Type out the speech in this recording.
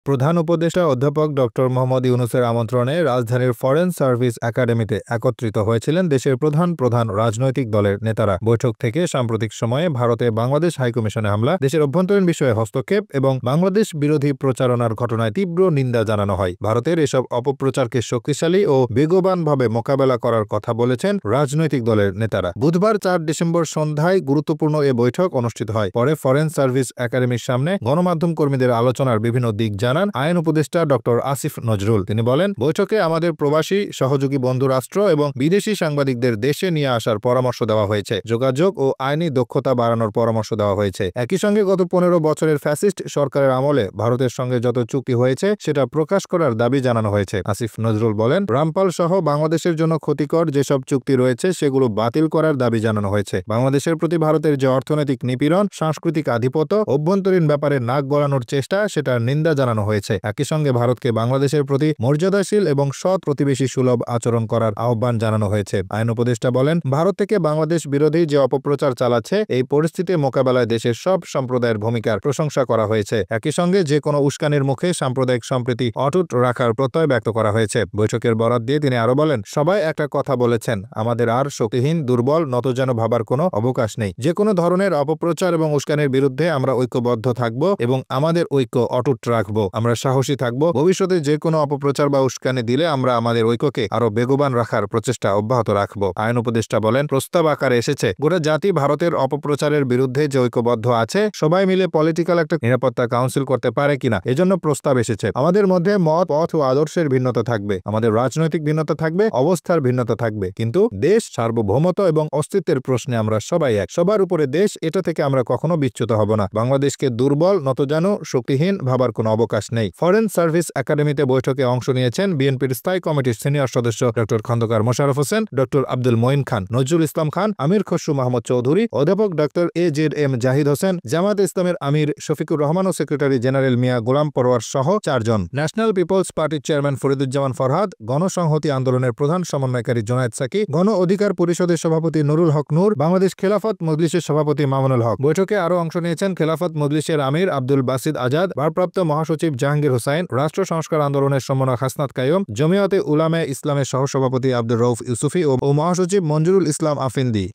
প্রধান উপদেষ্টা অধ্যাপক ডক্টর মোহাম্মদ ইউনূসের আমন্ত্রণে রাজধানীর ফরেন সার্ভিস একাডেমিতে একত্রিত হয়েছিলেন দেশের প্রধান রাজনৈতিক দলের নেতারা। বৈঠক থেকে সাম্প্রতিক সময়ে ভারতে বাংলাদেশ হাইকমিশনে হামলা, দেশের অভ্যন্তরীণ বিষয়ে হস্তক্ষেপ এবং বাংলাদেশ বিরোধী প্রচারণার ঘটনায় তীব্র নিন্দা জানানো হয়। ভারতের এসব অপপ্রচারকে শক্তিশালী ও বেগবানভাবে মোকাবেলা করার কথা বলেছেন রাজনৈতিক দলের নেতারা। বুধবার 4 ডিসেম্বর সন্ধ্যায় গুরুত্বপূর্ণ এ বৈঠক অনুষ্ঠিত হয়। পরে ফরেন সার্ভিস একাডেমির সামনে গণমাধ্যম কর্মীদের আলোচনার বিভিন্ন দিক জানান আইন উপদেষ্টা ডক্টর আসিফ নজরুল। তিনি বলেন, বৈঠকে আমাদের প্রবাসী সহযোগী বন্ধু রাষ্ট্র এবং বিদেশি সাংবাদিকদের দেশে নিয়ে আসার পরামর্শ দেওয়া হয়েছে। যোগাযোগ ও আইনি দক্ষতা বাড়ানোর পরামর্শ দেওয়া হয়েছে। একই সঙ্গে গত 15 বছরের ফ্যাসিস্ট সরকারের আমলে ভারতের সঙ্গে যত চুক্তি হয়েছে সেটা প্রকাশ করার দাবি জানানো হয়েছে। আসিফ নজরুল বলেন, রামপাল সহ বাংলাদেশের জন্য ক্ষতিকর যেসব চুক্তি রয়েছে সেগুলো বাতিল করার দাবি জানানো হয়েছে। বাংলাদেশের প্রতি ভারতের যে অর্থনৈতিক নিপীড়ন, সাংস্কৃতিক আধিপত্য, অভ্যন্তরীণ ব্যাপারে নাক গলানোর চেষ্টা, সেটার নিন্দা জানানো হয়েছে। একই সঙ্গে ভারতকে বাংলাদেশের প্রতি মর্যাদাশীল এবং সৎ প্রতিবেশী সুলভ আচরণ করার আহ্বান জানানো হয়েছে। আইন উপদেষ্টা বলেন, ভারত থেকে বাংলাদেশ বিরোধী যে অপপ্রচার চালাচ্ছে এই পরিস্থিতি মোকাবেলায় দেশের সব সম্প্রদায়ের ভূমিকার প্রশংসা করা হয়েছে। একই সঙ্গে যে কোনো উস্কানির মুখে সাম্প্রদায়িক সম্প্রীতি অটুট রাখার প্রত্যয় ব্যক্ত করা হয়েছে। বৈঠকের বরাত দিয়ে তিনি আরো বলেন, সবাই একটা কথা বলেছেন, আমাদের আর শক্তিহীন, দুর্বল, নতজানু ভাবার কোনো অবকাশ নেই। যে কোনো ধরনের অপপ্রচার এবং উস্কানির বিরুদ্ধে আমরা ঐক্যবদ্ধ থাকব এবং আমাদের ঐক্য অটুট রাখব। আমরা সাহসী থাকব। ভবিষ্যতে যে কোনো অপপ্রচার বা উস্কানি দিলে আমরা আমাদের ঐক্যকে আরো বেগবান রাখার প্রচেষ্টা অব্যাহত রাখব। আইন উপদেষ্টা বলেন, প্রস্তাব আকারে এসেছে গোটা জাতি ভারতের অপপ্রচারের বিরুদ্ধে যে ঐক্যবদ্ধ আছে সবাই মিলে পলিটিক্যাল একটা নিরাপত্তা কাউন্সিল করতে পারে কিনা এজন্য প্রস্তাব এসেছে। আমাদের মধ্যে মত, পথ ও আদর্শের ভিন্নতা থাকবে, আমাদের রাজনৈতিক ভিন্নতা থাকবে, অবস্থার ভিন্নতা থাকবে, কিন্তু দেশ, সার্বভৌমত্ব এবং অস্তিত্বের প্রশ্নে আমরা সবাই এক। সবার উপরে দেশ, এটা থেকে আমরা কখনো বিচ্যুত হব না। বাংলাদেশকে দুর্বল, নতজানু, শক্তিহীন ভাবার কোনো অবকাশ নেই। ফরেন সার্ভিস একাডেমিতে বৈঠকে অংশ নিয়েছেন বিএনপির স্থায়ী কমিটির সিনিয়র সদস্য ডক্টর খন্দকার মোশাররফ হোসেন, ডক্টর আব্দুল মঈন খান, নজরুল ইসলাম খান, আমির খসরু মাহমুদ চৌধুরী, অধ্যাপক ডক্টর AZM জাহিদ হোসেন, জামাত ইসলামের আমির শফিকুর রহমান ও সেক্রেটারি জেনারেল মিয়া গোলাম পরোয়ার সহ 4 জন। ন্যাশনাল পিপলস পার্টির চেয়ারম্যান ফরিদুজ্জামান ফরহাদ, গণসংহতি আন্দোলনের প্রধান সমন্বয়কারী জোনায়েদ সাকি, গণ অধিকার পরিষদের সভাপতি নুরুল হক নূর, বাংলাদেশ খেলাফত মজলিসের সভাপতি মামুনুল হক। বৈঠকে আরও অংশ নিয়েছেন খেলাফত মজলিসের আমির আব্দুল বাসিদ আজাদ, ভারপ্রাপ্ত মহাসচিব জাহাঙ্গীর হোসাইন, রাষ্ট্র সংস্কার আন্দোলনের সমন্বয়ক হাসনাত কাইয়ুম, জমিয়তে উলামায়ে ইসলামের সহসভাপতি আব্দুর রউফ ইউসুফী ও মহাসচিব মঞ্জুরুল ইসলাম আফিন্দি।